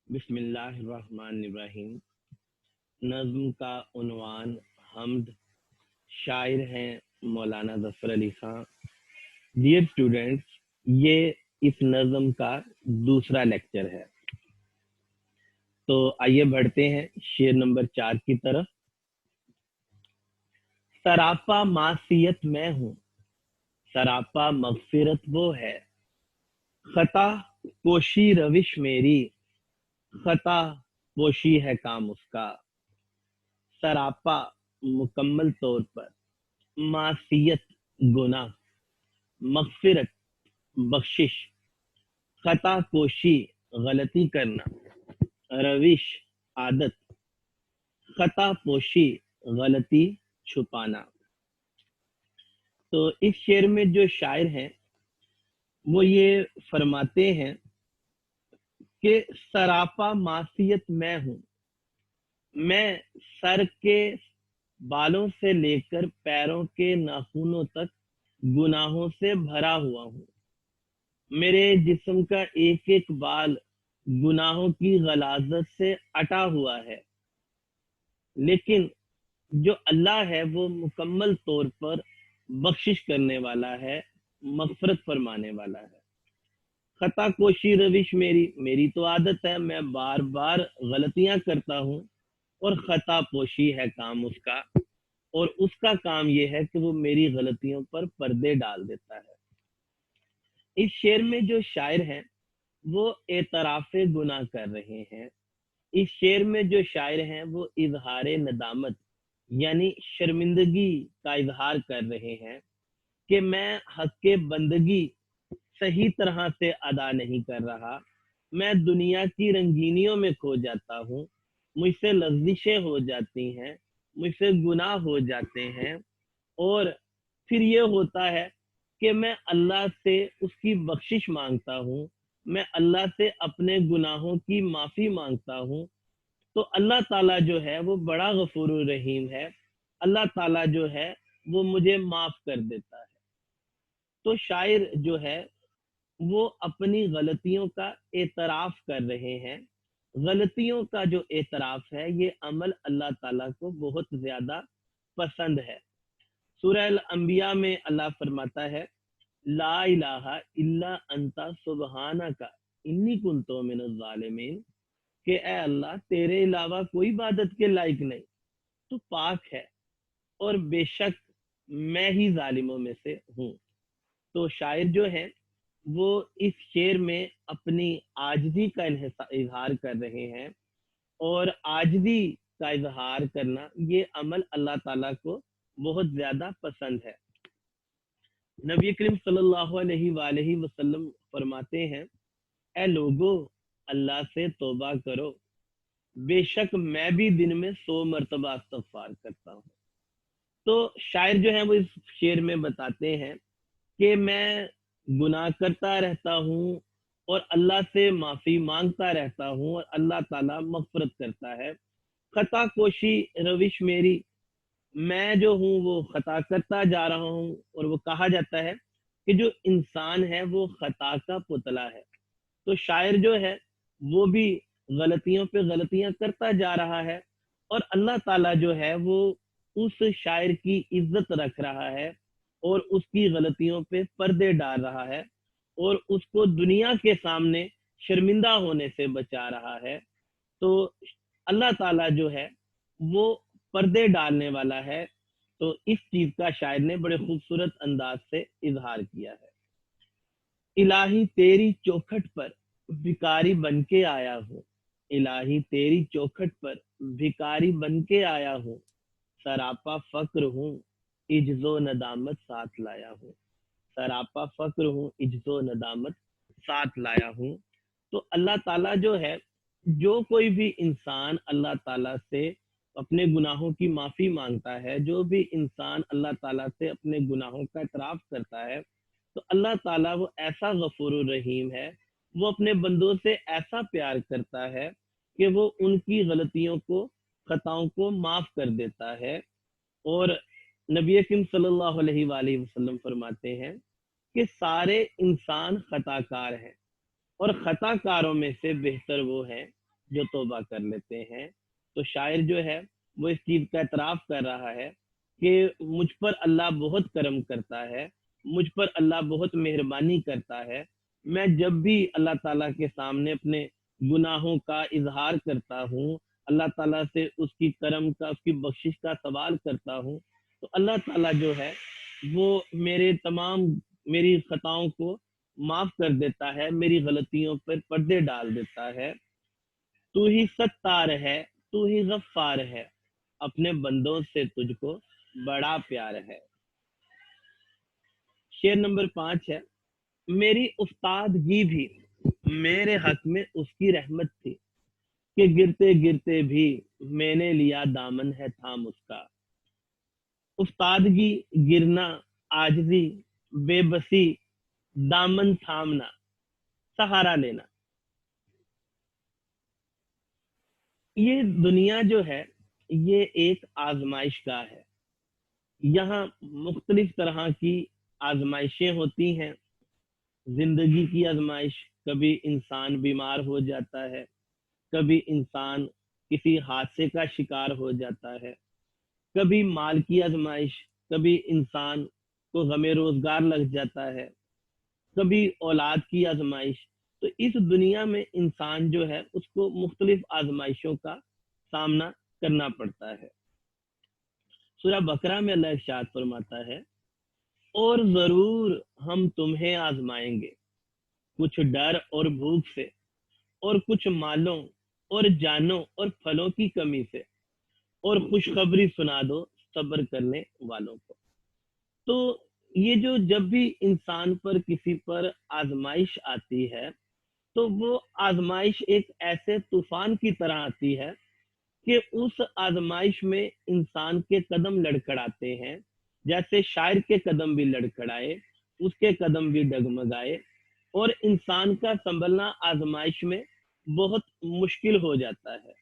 بسم اللہ الرحمن الرحیم۔ نظم کا عنوان حمد، شاعر ہیں مولانا ظفر علی خان۔ ڈیئر اسٹوڈینٹس، یہ اس نظم کا دوسرا لیکچر ہے، تو آئیے بڑھتے ہیں شعر نمبر 4 کی طرف۔ سراپا معصیت میں ہوں، سراپا مغفرت وہ ہے، خطا کوشی روش میری، خطا پوشی ہے کام اس کا۔ سراپا مکمل طور پر، معصیت گناہ، مغفرت بخشش، خطا کوشی غلطی کرنا، روش عادت، خطا پوشی غلطی چھپانا۔ تو اس شعر میں جو شاعر ہیں وہ یہ فرماتے ہیں کہ سراپا معصیت میں ہوں، میں سر کے بالوں سے لے کر پیروں کے ناخنوں تک گناہوں سے بھرا ہوا ہوں۔ میرے جسم کا ایک ایک بال گناہوں کی غلاظت سے اٹا ہوا ہے، لیکن جو اللہ ہے وہ مکمل طور پر بخشش کرنے والا ہے، مغفرت فرمانے والا ہے۔ خطا کوشی روش میری تو عادت ہے، میں بار بار غلطیاں کرتا ہوں، اور خطا پوشی ہے کام اس کا، اور اس کا کام یہ ہے کہ وہ میری غلطیوں پر پردے ڈال دیتا ہے۔ اس شعر میں جو شاعر ہیں وہ اعتراف گناہ کر رہے ہیں۔ اس شعر میں جو شاعر ہیں وہ اظہار ندامت یعنی شرمندگی کا اظہار کر رہے ہیں کہ میں حق بندگی صحیح طرح سے ادا نہیں کر رہا، میں دنیا کی رنگینیوں میں کھو جاتا ہوں، مجھ سے لغزشیں ہو جاتی ہیں، مجھ سے گناہ ہو جاتے ہیں، اور پھر یہ ہوتا ہے کہ میں اللہ سے اس کی بخشش مانگتا ہوں، میں اللہ سے اپنے گناہوں کی معافی مانگتا ہوں، تو اللہ تعالیٰ جو ہے وہ بڑا غفور الرحیم ہے، اللہ تعالیٰ جو ہے وہ مجھے معاف کر دیتا ہے۔ تو شاعر جو ہے وہ اپنی غلطیوں کا اعتراف کر رہے ہیں۔ غلطیوں کا جو اعتراف ہے یہ عمل اللہ تعالیٰ کو بہت زیادہ پسند ہے۔ سورہ الانبیاء میں اللہ فرماتا ہے لا الہ الا انت سبحانک انی کنت من الظالمین، کہ اے اللہ تیرے علاوہ کوئی عبادت کے لائق نہیں، تو پاک ہے، اور بے شک میں ہی ظالموں میں سے ہوں۔ تو شاعر جو ہیں وہ اس شعر میں اپنی عاجزی کا اظہار کر رہے ہیں، اور عاجزی کا اظہار کرنا یہ عمل اللہ تعالیٰ کو بہت زیادہ پسند ہے۔ نبی کریم صلی اللہ علیہ وآلہ وسلم فرماتے ہیں اے لوگو اللہ سے توبہ کرو، بے شک میں بھی دن میں 100 مرتبہ استغفار کرتا ہوں۔ تو شاعر جو ہیں وہ اس شعر میں بتاتے ہیں کہ میں گناہ کرتا رہتا ہوں اور اللہ سے معافی مانگتا رہتا ہوں، اور اللہ تعالیٰ مغفرت کرتا ہے۔ خطا کوشی روش میری، میں جو ہوں وہ خطا کرتا جا رہا ہوں، اور وہ کہا جاتا ہے کہ جو انسان ہے وہ خطا کا پتلا ہے۔ تو شاعر جو ہے وہ بھی غلطیوں پہ غلطیاں کرتا جا رہا ہے، اور اللہ تعالیٰ جو ہے وہ اس شاعر کی عزت رکھ رہا ہے، اور اس کی غلطیوں پہ پردے ڈال رہا ہے، اور اس کو دنیا کے سامنے شرمندہ ہونے سے بچا رہا ہے۔ تو اللہ تعالیٰ جو ہے وہ پردے ڈالنے والا ہے، تو اس چیز کا شاعر نے بڑے خوبصورت انداز سے اظہار کیا ہے۔ الہی تیری چوکھٹ پر بھکاری بن کے آیا ہوں، الہی تیری چوکھٹ پر بھکاری بن کے آیا ہوں، سراپا فقر ہوں عجز و ندامت ساتھ لایا ہوں، سراپا فقر ہوں عجز و ندامت ساتھ لایا ہوں۔ تو اللہ تعالیٰ جو ہے، جو کوئی بھی انسان اللہ تعالیٰ سے اپنے گناہوں کی معافی مانگتا ہے، جو بھی انسان اللہ تعالیٰ سے اپنے گناہوں کا اعتراف کرتا ہے، تو اللہ تعالیٰ وہ ایسا غفور الرحیم ہے، وہ اپنے بندوں سے ایسا پیار کرتا ہے کہ وہ ان کی غلطیوں کو، خطاؤں کو معاف کر دیتا ہے۔ اور نبی اکرم صلی اللہ علیہ وآلہ وسلم فرماتے ہیں کہ سارے انسان خطا کار ہیں، اور خطا کاروں میں سے بہتر وہ ہیں جو توبہ کر لیتے ہیں. تو شاعر جو ہے وہ اس چیز کا اعتراف کر رہا ہے کہ مجھ پر اللہ بہت کرم کرتا ہے, مجھ پر اللہ بہت مہربانی کرتا ہے. میں جب بھی اللہ تعالیٰ کے سامنے اپنے گناہوں کا اظہار کرتا ہوں, اللہ تعالیٰ سے اس کی کرم کا, اس کی بخشش کا سوال کرتا ہوں, تو اللہ تعالیٰ جو ہے وہ میری خطاؤں کو معاف کر دیتا ہے, میری غلطیوں پر پردے ڈال دیتا ہے. تو ہی ستار ہے, تو ہی غفار ہے, اپنے بندوں سے تجھ کو بڑا پیار ہے. شعر نمبر 5 ہے. میری استادگی بھی میرے حق میں اس کی رحمت تھی, کہ گرتے گرتے بھی میں نے لیا دامن ہے تھام اس کا. استادگی, گرنا, عاجزی, بے بسی, دامن تھامنا, سہارا لینا. یہ دنیا جو ہے یہ ایک آزمائش گاہ ہے. یہاں مختلف طرح کی آزمائشیں ہوتی ہیں. زندگی کی آزمائش, کبھی انسان بیمار ہو جاتا ہے, کبھی انسان کسی حادثے کا شکار ہو جاتا ہے, کبھی مال کی آزمائش, کبھی انسان کو غم روزگار لگ جاتا ہے, کبھی اولاد کی آزمائش. تو اس دنیا میں انسان جو ہے اس کو مختلف آزمائشوں کا سامنا کرنا پڑتا ہے. سورہ بقرہ میں اللہ ارشاد فرماتا ہے, اور ضرور ہم تمہیں آزمائیں گے, کچھ ڈر اور بھوک سے, اور کچھ مالوں اور جانوں اور پھلوں کی کمی سے, اور خوشخبری سنا دو صبر کرنے والوں کو. تو یہ جو جب بھی انسان پر کسی پر آزمائش آتی ہے تو وہ آزمائش ایک ایسے طوفان کی طرح آتی ہے کہ اس آزمائش میں انسان کے قدم لڑکھڑاتے ہیں. جیسے شاعر کے قدم بھی لڑکھڑائے, اس کے قدم بھی ڈگمگائے, اور انسان کا سنبھلنا آزمائش میں بہت مشکل ہو جاتا ہے.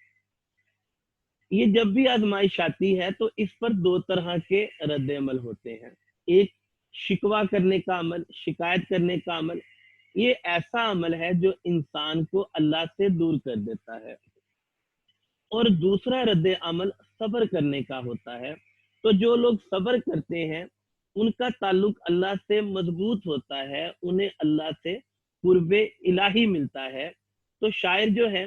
یہ جب بھی آزمائش آتی ہے تو اس پر دو طرح کے رد عمل ہوتے ہیں. ایک شکوہ کرنے کا عمل, شکایت کرنے کا عمل. یہ ایسا عمل ہے جو انسان کو اللہ سے دور کر دیتا ہے. اور دوسرا رد عمل صبر کرنے کا ہوتا ہے. تو جو لوگ صبر کرتے ہیں ان کا تعلق اللہ سے مضبوط ہوتا ہے, انہیں اللہ سے قرب الہی ملتا ہے. تو شاعر جو ہے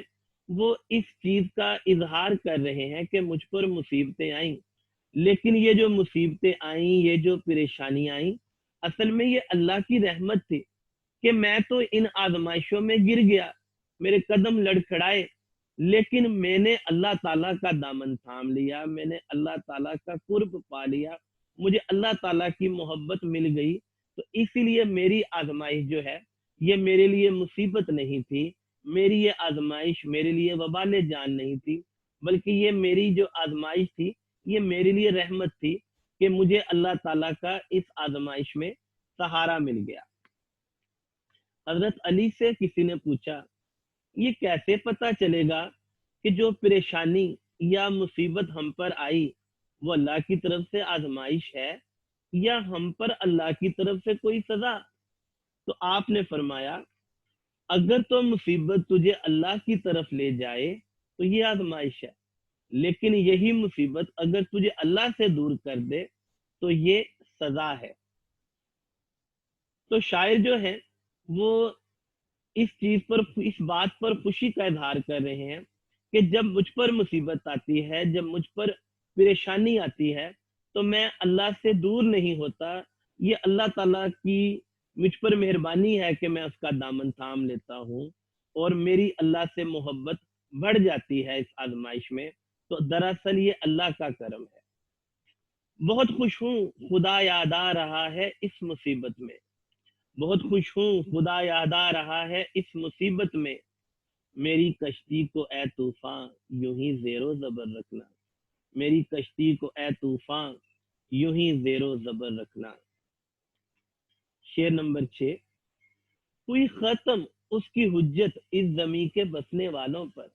وہ اس چیز کا اظہار کر رہے ہیں کہ مجھ پر مصیبتیں آئیں, لیکن یہ جو مصیبتیں آئیں, یہ جو پریشانی آئیں, اصل میں یہ اللہ کی رحمت تھی کہ میں تو ان آزمائشوں میں گر گیا, میرے قدم لڑکھڑائے, لیکن میں نے اللہ تعالیٰ کا دامن تھام لیا, میں نے اللہ تعالیٰ کا قرب پا لیا, مجھے اللہ تعالیٰ کی محبت مل گئی. تو اسی لیے میری آزمائش جو ہے یہ میرے لیے مصیبت نہیں تھی, میری یہ آزمائش میرے لیے وبال جان نہیں تھی, بلکہ یہ میری جو آزمائش تھی یہ میرے لیے رحمت تھی کہ مجھے اللہ تعالیٰ کا اس آزمائش میں سہارا مل گیا. حضرت علی سے کسی نے پوچھا, یہ کیسے پتا چلے گا کہ جو پریشانی یا مصیبت ہم پر آئی وہ اللہ کی طرف سے آزمائش ہے یا ہم پر اللہ کی طرف سے کوئی سزا؟ تو آپ نے فرمایا, اگر تو مصیبت تجھے اللہ کی طرف لے جائے تو یہ آزمائش ہے, لیکن یہی مصیبت اگر تجھے اللہ سے دور کر دے تو یہ سزا ہے. تو شاعر جو ہے وہ اس چیز پر, اس بات پر خوشی کا اظہار کر رہے ہیں کہ جب مجھ پر مصیبت آتی ہے, جب مجھ پر پریشانی آتی ہے تو میں اللہ سے دور نہیں ہوتا. یہ اللہ تعالیٰ کی مجھ پر مہربانی ہے کہ میں اس کا دامن تھام لیتا ہوں اور میری اللہ سے محبت بڑھ جاتی ہے اس آزمائش میں. تو دراصل یہ اللہ کا کرم ہے. بہت خوش ہوں خدا یاد آ رہا ہے اس مصیبت میں, بہت خوش ہوں خدا یاد آ رہا ہے اس مصیبت میں, میری کشتی کو اے طوفان یوں ہی زیر و زبر رکھنا, میری کشتی کو اے طوفان یوں ہی زیر و زبر رکھنا. شعر نمبر 6. کوئی ختم اس کی حجت اس زمین کے بسنے والوں پر,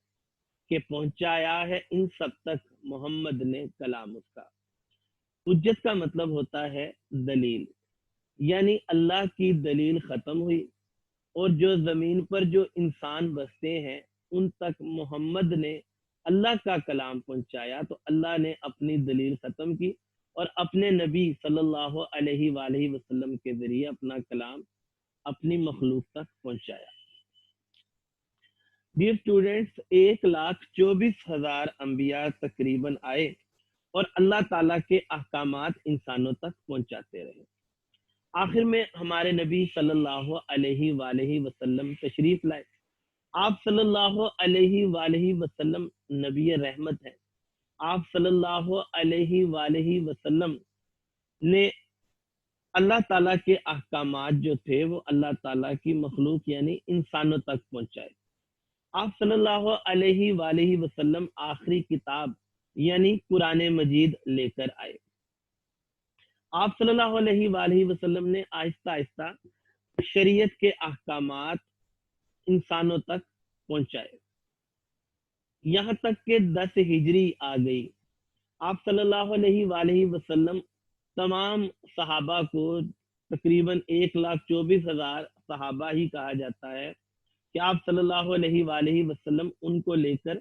کہ پہنچایا ہے ان سب تک محمد نے کلام اس کا. حجت کا مطلب ہوتا ہے دلیل, یعنی اللہ کی دلیل ختم ہوئی اور جو زمین پر جو انسان بستے ہیں ان تک محمد نے اللہ کا کلام پہنچایا تو اللہ نے اپنی دلیل ختم کی اور اپنے نبی صلی اللہ علیہ وآلہ وسلم کے ذریعے اپنا کلام اپنی مخلوق تک پہنچایا۔ ڈیئر اسٹوڈینٹس، 1,24,000 انبیاء تقریباً آئے اور اللہ تعالیٰ کے احکامات انسانوں تک پہنچاتے رہے۔ آخر میں ہمارے نبی صلی اللہ علیہ وآلہ وسلم تشریف لائے۔ آپ صلی اللہ علیہ وآلہ وسلم نبی رحمت ہیں۔ آپ صلی اللہ علیہ وآلہ وسلم نے اللہ تعالیٰ کے احکامات جو تھے وہ اللہ تعالیٰ کی مخلوق یعنی انسانوں تک پہنچائے۔ آپ صلی اللہ علیہ وآلہ وسلم آخری کتاب یعنی قرآن مجید لے کر آئے۔ آپ صلی اللہ علیہ وآلہ وسلم نے آہستہ آہستہ شریعت کے احکامات انسانوں تک پہنچائے، یہاں تک کہ 10 ہجری آ گئی۔ آپ صلی اللہ علیہ وآلہ وسلم تمام صحابہ کو، تقریباً 1,24,000 صحابہ ہی کہا جاتا ہے، کہ آپ صلی اللہ علیہ وآلہ وسلم ان کو لے کر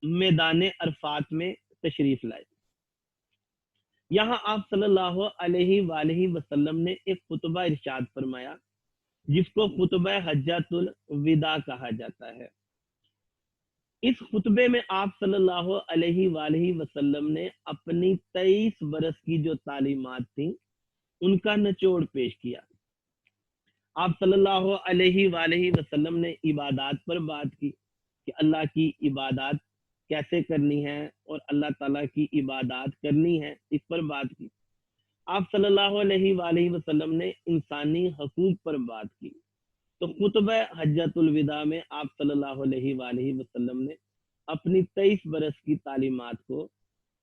میدان عرفات میں تشریف لائے۔ یہاں آپ صلی اللہ علیہ وآلہ وسلم نے ایک خطبہ ارشاد فرمایا جس کو خطبہ حجۃ الوداع کہا جاتا ہے۔ اس خطبے میں آپ صلی اللہ علیہ وآلہ وسلم نے اپنی 23 برس کی جو تعلیمات تھیں ان کا نچوڑ پیش کیا۔ آپ صلی اللہ علیہ وآلہ وسلم نے عبادات پر بات کی کہ اللہ کی عبادات کیسے کرنی ہے اور اللہ تعالیٰ کی عبادات کرنی ہے، اس پر بات کی۔ آپ صلی اللہ علیہ وآلہ وسلم نے انسانی حقوق پر بات کی۔ تو خطبہ حجۃ الوداع میں آپ صلی اللہ علیہ وآلہ وسلم نے اپنی 23 برس کی تعلیمات کو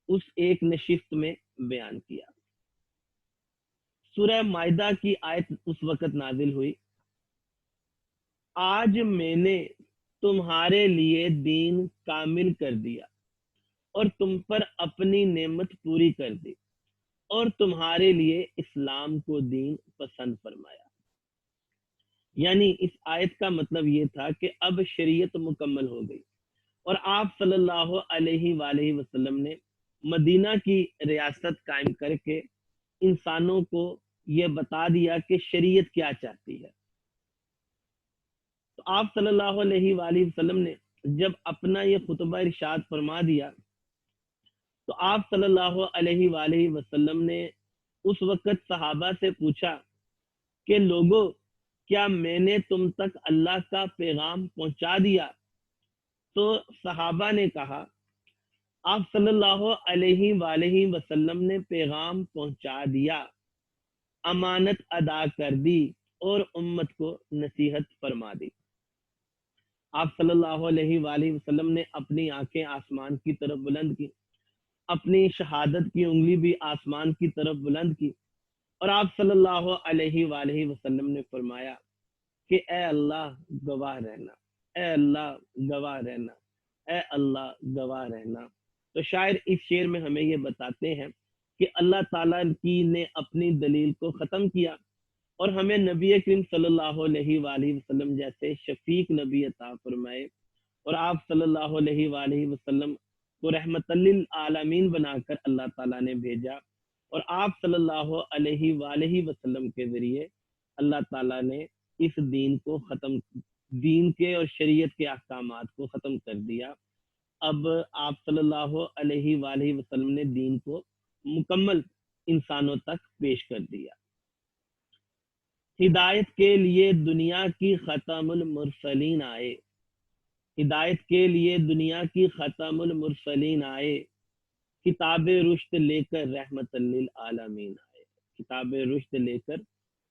اس ایک نشست میں بیان کیا۔ سورہ مائدہ کی آیت اس وقت نازل ہوئی، آج میں نے تمہارے لیے دین کامل کر دیا اور تم پر اپنی نعمت پوری کر دی اور تمہارے لیے اسلام کو دین پسند فرمایا۔ یعنی اس آیت کا مطلب یہ تھا کہ اب شریعت مکمل ہو گئی اور آپ صلی اللہ علیہ وآلہ وسلم نے مدینہ کی ریاست قائم کر کے انسانوں کو یہ بتا دیا کہ شریعت کیا چاہتی ہے۔ تو آپ صلی اللہ علیہ وآلہ وسلم نے جب اپنا یہ خطبہ ارشاد فرما دیا تو آپ صلی اللہ علیہ وآلہ وسلم نے اس وقت صحابہ سے پوچھا کہ لوگوں، کیا میں نے تم تک اللہ کا پیغام پہنچا دیا؟ تو صحابہ نے کہا آپ صلی اللہ علیہ وآلہ وسلم نے پیغام پہنچا دیا، امانت ادا کر دی اور امت کو نصیحت فرما دی۔ آپ صلی اللہ علیہ وآلہ وسلم نے اپنی آنکھیں آسمان کی طرف بلند کی، اپنی شہادت کی انگلی بھی آسمان کی طرف بلند کی، اور آپ صلی اللہ علیہ وآلہ وسلم نے فرمایا کہ اے اللہ گواہ رہنا، اے اللہ گواہ رہنا، اے اللہ گواہ رہنا۔ تو شاعر اس شعر میں ہمیں یہ بتاتے ہیں کہ اللہ تعالیٰ کی نے اپنی دلیل کو ختم کیا اور ہمیں نبی کریم صلی اللہ علیہ وآلہ وسلم جیسے شفیق نبی عطا فرمائے، اور آپ صلی اللہ علیہ وآلہ وسلم کو رحمت للعالمین بنا کر اللہ تعالیٰ نے بھیجا، اور آپ صلی اللہ علیہ وآلہ وسلم کے ذریعے اللہ تعالیٰ نے اس دین کو ختم، دین کے اور شریعت کے احکامات کو ختم کر دیا۔ اب آپ صلی اللہ علیہ وآلہ وسلم نے دین کو مکمل انسانوں تک پیش کر دیا۔ ہدایت کے لیے دنیا کی ختم المرسلین آئے، ہدایت کے لیے دنیا کی ختم المرسلین آئے، کتاب رشد لے کر رحمت للعالمین آئے، کتاب رشد لے کر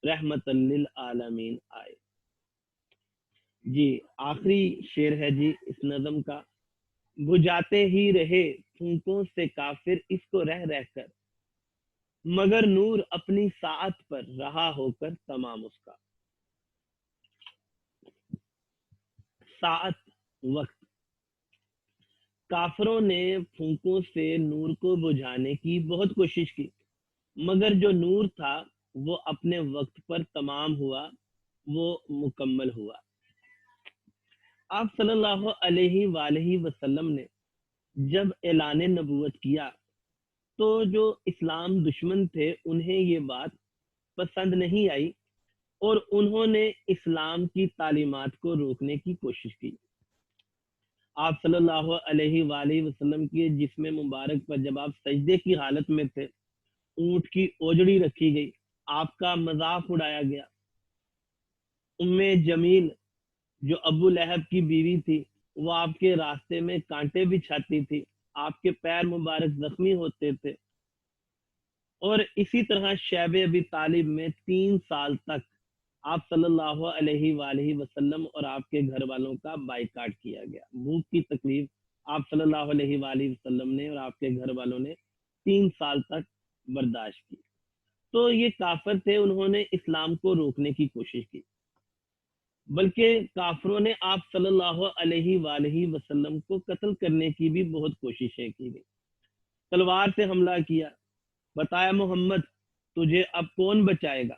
رحمت للعالمین آئے۔ جی آخری شعر ہے جی اس نظم کا، بجھاتے ہی رہے پھونکوں سے کافر اس کو رہ رہ کر، مگر نور اپنی ساعت پر رہا ہو کر تمام اس کا۔ ساعت، وقت، کافروں نے پھونکوں سے نور کو بجھانے کی بہت کوشش کی، مگر جو نور تھا وہ اپنے وقت پر تمام ہوا، وہ مکمل ہوا۔ آپ صلی اللہ علیہ وآلہ وسلم نے جب اعلان نبوت کیا تو جو اسلام دشمن تھے انہیں یہ بات پسند نہیں آئی اور انہوں نے اسلام کی تعلیمات کو روکنے کی کوشش کی۔ آپ صلی اللہ علیہ وآلہ وسلم کے جسم مبارک پر جب آپ سجدے کی حالت میں تھے، اونٹ کی اوجڑی رکھی گئی، آپ کا مذاق اڑایا گیا۔ ام جمیل جو ابو لہب کی بیوی تھی وہ آپ کے راستے میں کانٹے بچھاتی تھی، آپ کے پیر مبارک زخمی ہوتے تھے، اور اسی طرح شیب ابی طالب میں 3 سال تک آپ صلی اللہ علیہ وآلہ وسلم اور آپ کے گھر والوں کا بائیکاٹ کیا گیا۔ بھوک کی تکلیف آپ صلی اللہ علیہ وآلہ وسلم نے اور آپ کے گھر والوں نے 3 سال تک برداشت کی۔ تو یہ کافر تھے، انہوں نے اسلام کو روکنے کی کوشش کی، بلکہ کافروں نے آپ صلی اللہ علیہ وآلہ وسلم کو قتل کرنے کی بھی بہت کوششیں کی گئی۔ تلوار سے حملہ کیا، بتایا محمد تجھے اب کون بچائے گا،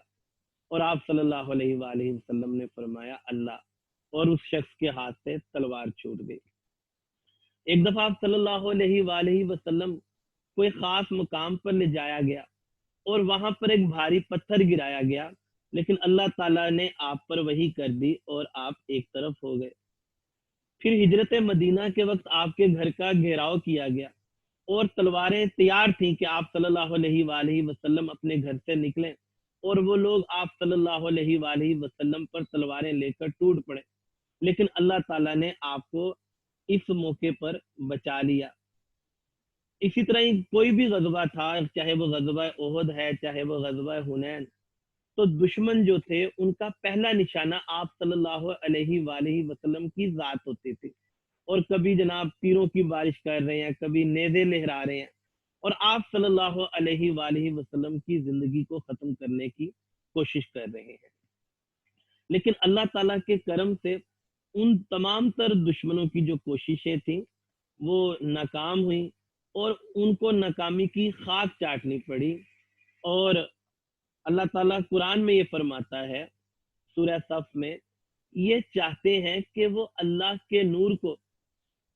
اور آپ صلی اللہ علیہ وآلہ وسلم نے فرمایا اللہ، اور اس شخص کے ہاتھ سے تلوار چھوٹ گئی۔ ایک دفعہ آپ صلی اللہ علیہ وآلہ وسلم کو ایک خاص مقام پر لے جایا گیا اور وہاں پر ایک بھاری پتھر گرایا گیا، لیکن اللہ تعالیٰ نے آپ پر وحی کر دی اور آپ ایک طرف ہو گئے۔ پھر ہجرت مدینہ کے وقت آپ کے گھر کا گھیراؤ کیا گیا اور تلواریں تیار تھیں کہ آپ صلی اللہ علیہ وآلہ وسلم اپنے گھر سے نکلیں، اور وہ لوگ آپ صلی اللہ علیہ وآلہ وسلم پر تلواریں لے کر ٹوٹ پڑے، لیکن اللہ تعالیٰ نے آپ کو اس موقع پر بچا لیا۔ اسی طرح ہی کوئی بھی غزوہ تھا، چاہے وہ غزوہ احد ہے، چاہے وہ غزوہ حنین، تو دشمن جو تھے ان کا پہلا نشانہ آپ صلی اللہ علیہ وآلہ وسلم کی ذات ہوتی تھی، اور کبھی جناب تیروں کی بارش کر رہے ہیں، کبھی نیزے لہرا رہے ہیں، اور آپ صلی اللہ علیہ وآلہ وسلم کی زندگی کو ختم کرنے کی کوشش کر رہے ہیں۔ لیکن اللہ تعالیٰ کے کرم سے ان تمام تر دشمنوں کی جو کوششیں تھیں وہ ناکام ہوئیں، اور ان کو ناکامی کی خاک چاٹنی پڑی۔ اور اللہ تعالیٰ قرآن میں یہ فرماتا ہے سورہ صف میں، یہ چاہتے ہیں کہ وہ اللہ کے نور کو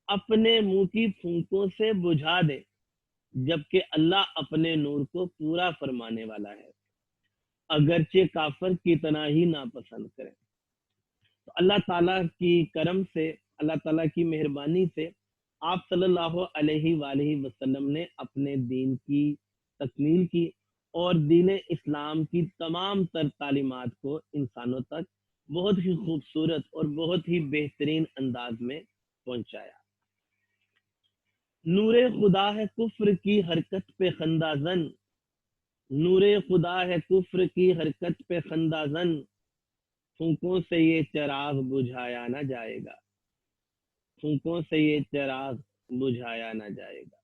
اپنے منہ کی پھونکوں سے بجھا دے، جبکہ اللہ اپنے نور کو پورا فرمانے والا ہے، اگرچہ کافر کتنا ہی ناپسند کریں۔ تو اللہ تعالیٰ کی کرم سے، اللہ تعالیٰ کی مہربانی سے آپ صلی اللہ علیہ وآلہ وسلم نے اپنے دین کی تکمیل کی اور دین اسلام کی تمام تر تعلیمات کو انسانوں تک بہت ہی خوبصورت اور بہت ہی بہترین انداز میں پہنچایا۔ نور خدا ہے کفر کی حرکت پہ خندہ زن، نور خدا ہے کفر کی حرکت پہ خندہ زن، پھونکوں سے یہ چراغ بجھایا نہ جائے گا، پھونکوں سے یہ چراغ بجھایا نہ جائے گا۔